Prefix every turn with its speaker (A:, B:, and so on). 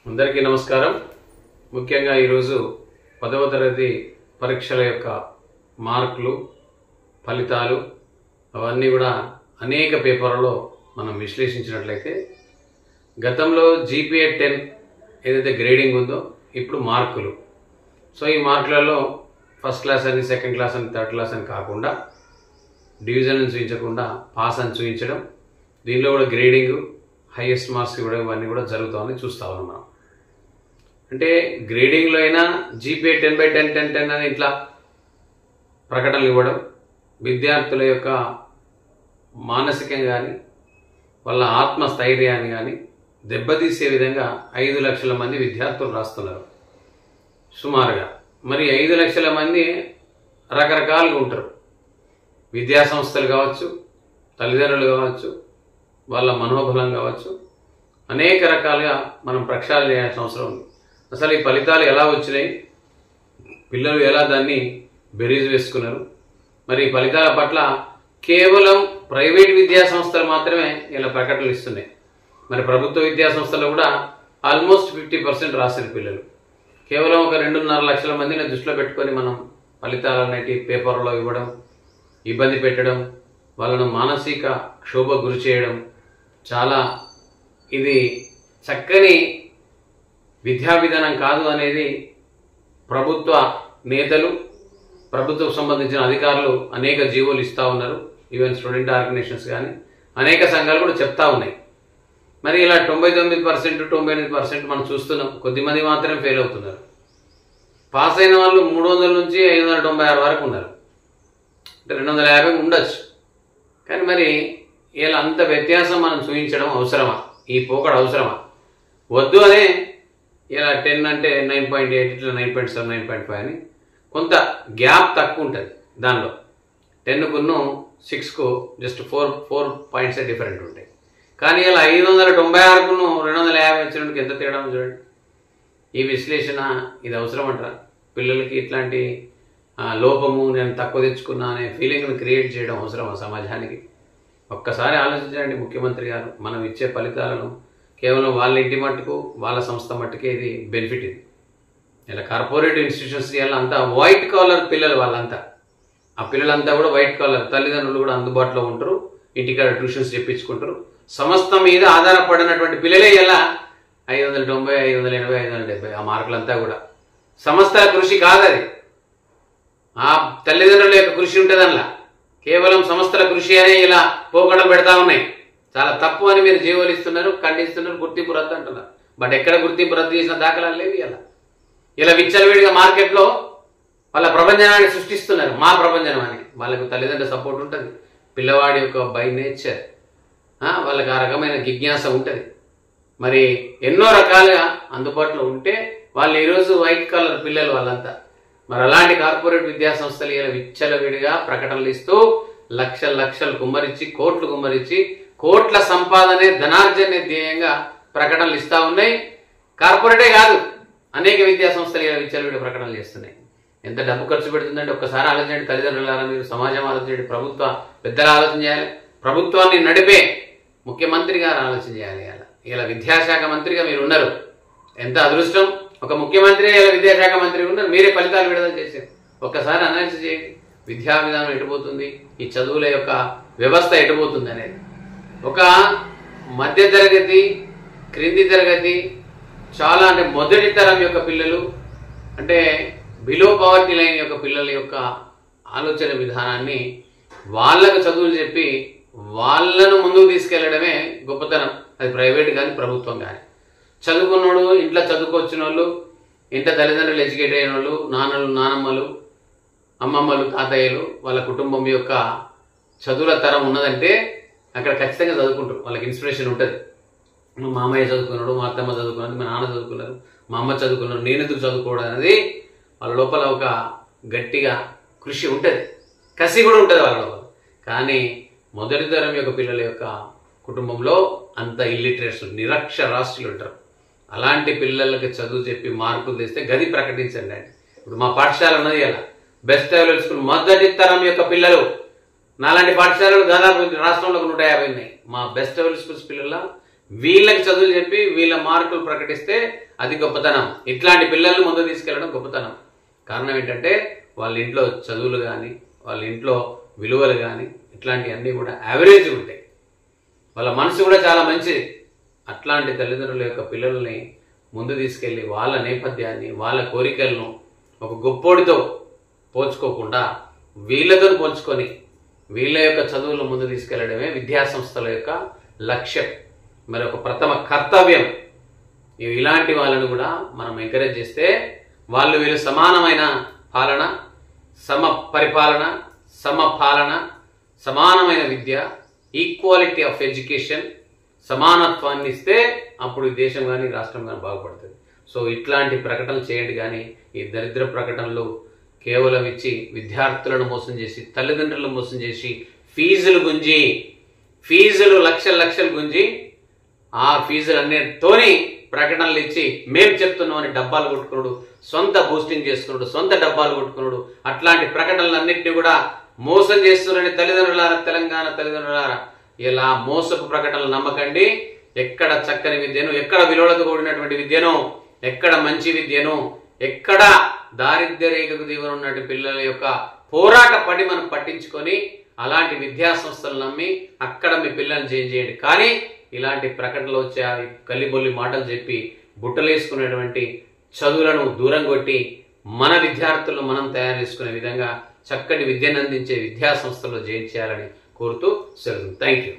A: అందరికీ నమస్కారం. ముఖ్యంగా ఈరోజు 10వ తరగతి పరీక్షల యొక్క మార్కులు, ఫలితాలు అవన్నీ కూడా అనేక పేపర్లలో మనం విశ్లేషించినట్లయితే గతంలో జీపీఏ 10 ఏదైతే గ్రేడింగ్ ఉందో ఇప్పుడు మార్కులు. సో ఈ మార్కులలో ఫస్ట్ క్లాస్ అని, సెకండ్ క్లాస్ అని, థర్డ్ క్లాస్ అని కాకుండా డివిజన్ అని చూపించకుండా పాస్ అని చూపించడం, దీనిలో కూడా గ్రేడింగ్, హైయెస్ట్ మార్క్స్ ఇవ్వడం ఇవన్నీ కూడా జరుగుతామని చూస్తా ఉన్నాం మనం. అంటే గ్రేడింగ్లో అయినా జీపీఏ 10/10 10 అని ఇట్లా ప్రకటనలు ఇవ్వడం విద్యార్థుల యొక్క మానసికంగా కానీ వాళ్ళ ఆత్మస్థైర్యాన్ని కానీ దెబ్బతీసే విధంగా 5 లక్షల మంది విద్యార్థులు రాస్తున్నారు సుమారుగా. మరి 5 లక్షల మంది రకరకాలుగా ఉంటారు. విద్యా సంస్థలు కావచ్చు, తల్లిదండ్రులు కావచ్చు, వాళ్ళ మనోబలం కావచ్చు, అనేక రకాలుగా మనం ప్రక్షాళన చేయాల్సిన అవసరం ఉంది. అసలు ఈ ఫలితాలు ఎలా వచ్చినాయి, పిల్లలు ఎలా దాన్ని బెరీజ్ వేసుకున్నారు, మరి ఈ ఫలితాల పట్ల కేవలం ప్రైవేట్ విద్యా సంస్థలు మాత్రమే ఇలా ప్రకటనలు ఇస్తున్నాయి. మరి ప్రభుత్వ విద్యా సంస్థలు కూడా ఆల్మోస్ట్ 50% రాసిన పిల్లలు. కేవలం ఒక 2.5 లక్షల మందిని దృష్టిలో పెట్టుకొని మనం ఫలితాలన్నిటి పేపర్లో ఇవ్వడం, ఇబ్బంది పెట్టడం, వాళ్ళను మానసిక క్షోభ గురి చేయడం చాలా ఇది చక్కని విద్యా విధానం కాదు అనేది ప్రభుత్వ నేతలు, ప్రభుత్వకు సంబంధించిన అధికారులు అనేక జీవోలు ఇస్తూ ఉన్నారు. ఈవెన్ స్టూడెంట్ ఆర్గనైజేషన్స్ కానీ అనేక సంఘాలు కూడా చెప్తా ఉన్నాయి. మరి ఇలా 99%, 98% మనం చూస్తున్నాం. కొద్దిమంది మాత్రమే ఫెయిల్ అవుతున్నారు. పాస్ అయిన వాళ్ళు 300 నుంచి 596 వరకు ఉన్నారు. అంటే 250 ఉండొచ్చు. కానీ మరి ఇలా అంత వ్యత్యాసం మనం చూపించడం అవసరమా? ఈ పోకడ అవసరమా? వద్దు అనే ఇలా 10 అంటే 9.8, ఇట్లా 9.7, 9.5 అని కొంత గ్యాప్ తక్కువ ఉంటుంది. దానిలో 10కును 6కు జస్ట్ 4 పాయింట్స్ డిఫరెంట్ ఉంటాయి. కానీ ఇలా 596కును 250 వచ్చినట్టుకు ఎంత తేడా చూడండి. ఈ విశ్లేషణ ఇది అవసరం అంటారా? పిల్లలకి ఇట్లాంటి లోపము, నేను తక్కువ తెచ్చుకున్నా అనే ఫీలింగ్ను క్రియేట్ చేయడం అవసరమా సమాజానికి? ఒక్కసారి ఆలోచించండి. ముఖ్యమంత్రి గారు మనం ఇచ్చే ఫలితాలను కేవలం వాళ్ళ ఇంటి మట్టుకు, వాళ్ళ సంస్థ మట్టుకే ఇది బెనిఫిట్. ఇది ఇలా కార్పొరేట్ ఇన్స్టిట్యూషన్స్ ఇలా అంతా వైట్ కాలర్ పిల్లలు, వాళ్ళంతా ఆ పిల్లలంతా కూడా వైట్ కాలర్, తల్లిదండ్రులు కూడా అందుబాటులో ఉంటారు, ఇంటికాడ ట్యూషన్స్ చెప్పించుకుంటారు. సంస్థ మీద ఆధారపడినటువంటి పిల్లలే ఇలా 590, 580, 570 ఆ మార్కులంతా కూడా సంస్థల కృషి కాదది. ఆ తల్లిదండ్రుల యొక్క కృషి ఉంటుంది అందులో. కేవలం సంస్థల కృషి అనే ఇలా పోకడలు పెడతా ఉన్నాయి. చాలా తప్పు అని మీరు జీవోలు ఇస్తున్నారు, ఖండిస్తున్నారు, గుర్తింపు రద్దు అంటున్నారు. బట్ ఎక్కడ గుర్తింపు రద్దు చేసిన దాఖలాలు లేవు. ఇలా విచ్చలవిడిగా మార్కెట్లో వాళ్ళ ప్రపంచనాన్ని సృష్టిస్తున్నారు. మా ప్రపంచనం అని వాళ్ళకు తల్లిదండ్రుల సపోర్ట్ ఉంటుంది. పిల్లవాడి యొక్క బై నేచర్ వాళ్ళకి ఆ రకమైన జిజ్ఞాస ఉంటుంది. మరి ఎన్నో రకాలుగా అందుబాటులో ఉంటే వాళ్ళు ఈరోజు వైట్ కాలర్ పిల్లలు వాళ్ళంతా. మరి అలాంటి కార్పొరేట్ విద్యా సంస్థలు ఇలా విచ్చలవిడిగా ప్రకటనలు ఇస్తూ లక్షలు కుమ్మరించి, కోట్లు కుమ్మరించి, కోట్ల సంపాదనే ధనార్జనే ధ్యేయంగా ప్రకటనలు ఇస్తూ ఉన్నాయి. కార్పొరేటే కాదు, అనేక విద్యా సంస్థలు ఇలా విచ్చలవిడిగా ప్రకటనలు చేస్తున్నాయి. ఎంత డబ్బు ఖర్చు పెడుతుందంటే ఒక్కసారి ఆలోచించండి. తల్లిదండ్రులారా, మీరు సమాజం ఆలోచించండి, ప్రభుత్వ పెద్దలు ఆలోచన చేయాలి, ప్రభుత్వాన్ని నడిపే ముఖ్యమంత్రి గారు ఆలోచన చేయాలి. ఇలా విద్యాశాఖ మంత్రిగా మీరు ఉన్నారు. ఎంత అదృష్టం! ఒక ముఖ్యమంత్రి ఇలా విద్యాశాఖ మంత్రి ఉన్నారు, మీరే ఫలితాలు విడుదల చేశారు. ఒక్కసారి అనాలిసిస్ చేయండి. విద్యా విధానం ఎటుపోతుంది, ఈ చదువుల యొక్క వ్యవస్థ ఎటుపోతుంది అనేది. ఒక మధ్య తరగతి, క్రింది తరగతి, చాలా అంటే మొదటి తరం యొక్క పిల్లలు, అంటే బిలో పవర్టీ లైన్ యొక్క పిల్లల యొక్క ఆలోచన విధానాన్ని వాళ్ళకు చదువులు చెప్పి వాళ్ళను ముందుకు తీసుకెళ్లడమే గొప్పతనం. అది ప్రైవేట్ కానీ ప్రభుత్వం కానీ. చదువుకున్నోడు, ఇంట్లో చదువుకొచ్చిన వాళ్ళు, ఇంట్లో తల్లిదండ్రులు ఎడ్యుకేట్ అయిన వాళ్ళు, నాన్నలు, నానమ్మలు, అమ్మమ్మలు, తాతయ్యలు, వాళ్ళ కుటుంబం యొక్క చదువుల తరం ఉన్నదంటే అక్కడ ఖచ్చితంగా చదువుకుంటారు. వాళ్ళకి ఇన్స్పిరేషన్ ఉంటుంది. మా మామయ్య చదువుకున్నాడు, మా అత్తమ్మ చదువుకున్నారు, మా నాన్న చదువుకున్నారు, మా అమ్మ చదువుకున్నారు, నేను ఎందుకు చదువుకోవడం అనేది వాళ్ళ లోపల ఒక గట్టిగా కృషి ఉంటుంది, కసి కూడా ఉంటుంది వాళ్ళ లోపల. కానీ మొదటి తరం యొక్క పిల్లల యొక్క కుటుంబంలో అంత ఇల్లిటరేట్స్, నిరక్షరాస్యులు ఉంటారు. అలాంటి పిల్లలకి చదువు చెప్పి మార్కులు తెస్తే గది ప్రకటించండి అండి. ఇప్పుడు మా పాఠశాల ఉన్నది అలా బెస్ట్ అవైలబుల్ స్కూల్. మొదటి తరం యొక్క పిల్లలు, నాలాంటి పాఠశాలలు దాదాపు రాష్ట్రంలో 150 ఉన్నాయి. మా బెస్ట్ అవైలబుల్ స్కూల్స్ పిల్లల వీళ్ళకి చదువులు చెప్పి వీళ్ళ మార్కులు ప్రకటిస్తే అది గొప్పతనం. ఇట్లాంటి పిల్లల్ని ముందు తీసుకెళ్లడం గొప్పతనం. కారణం ఏంటంటే వాళ్ళ ఇంట్లో చదువులు కానీ వాళ్ళ ఇంట్లో విలువలు కానీ ఇట్లాంటివన్నీ కూడా యావరేజ్ ఉంటాయి. వాళ్ళ మనసు కూడా చాలా మంచిది. అట్లాంటి తల్లిదండ్రుల యొక్క పిల్లల్ని ముందు తీసుకెళ్ళి వాళ్ళ నేపథ్యాన్ని వాళ్ళ కోరికలను ఒక గొప్పోడితో పోల్చుకోకుండా వీళ్ళతో పోల్చుకొని వీళ్ళ యొక్క చదువులను ముందు తీసుకెళ్లడమే విద్యాసంస్థల యొక్క లక్ష్యం, మరి ఒక ప్రథమ కర్తవ్యం. ఇలాంటి వాళ్ళను కూడా మనం ఎంకరేజ్ చేస్తే వాళ్ళు వీళ్ళు సమానమైన పాలన, సమ పరిపాలన, సమపాలన, సమానమైన విద్య, ఈక్వాలిటీ ఆఫ్ ఎడ్యుకేషన్, సమానత్వాన్ని ఇస్తే అప్పుడు ఈ దేశం కానీ రాష్ట్రం కానీ బాగుపడుతుంది. సో ఇట్లాంటి ప్రకటనలు చేయండి. కానీ ఈ దరిద్ర ప్రకటనలు కేవలం ఇచ్చి విద్యార్థులను మోసం చేసి తల్లిదండ్రులను మోసం చేసి ఫీజులు లక్షలు గుంజి ఆ ఫీజులు అన్నిటితోని ప్రకటనలు ఇచ్చి మేం చెప్తున్నాం అని డబ్బాలు కొట్టుకున్నాడు, సొంత బూస్టింగ్ చేసుకున్నాడు, సొంత డబ్బాలు కొట్టుకున్నాడు. అట్లాంటి ప్రకటనలన్నింటినీ కూడా మోసం చేస్తున్నారని తల్లిదండ్రులారా, తెలంగాణ తల్లిదండ్రులారా, ఇలా మోసపు ప్రకటనలు నమ్మకండి. ఎక్కడ చక్కని విద్యను, ఎక్కడ విలువలతో కూడినటువంటి విద్యను, ఎక్కడ మంచి విద్యను, ఎక్కడ దారిద్ర్య రేఖకు దిగువన ఉన్నటువంటి పిల్లల యొక్క పోరాట పటిమను పట్టించుకొని అలాంటి విద్యా సంస్థలు నమ్మి అక్కడ మీ పిల్లల్ని చేయండి. కానీ ఇలాంటి ప్రకటనలు వచ్చే కల్లిబొల్లి మాటలు చెప్పి బుట్టలేసుకునేటువంటి చదువులను దూరం కొట్టి మన విద్యార్థులను మనం తయారు చేసుకునే విధంగా చక్కటి విద్యను అందించే విద్యా సంస్థల్లో చేయాలని కోరుతూ సెలవు. Thank you.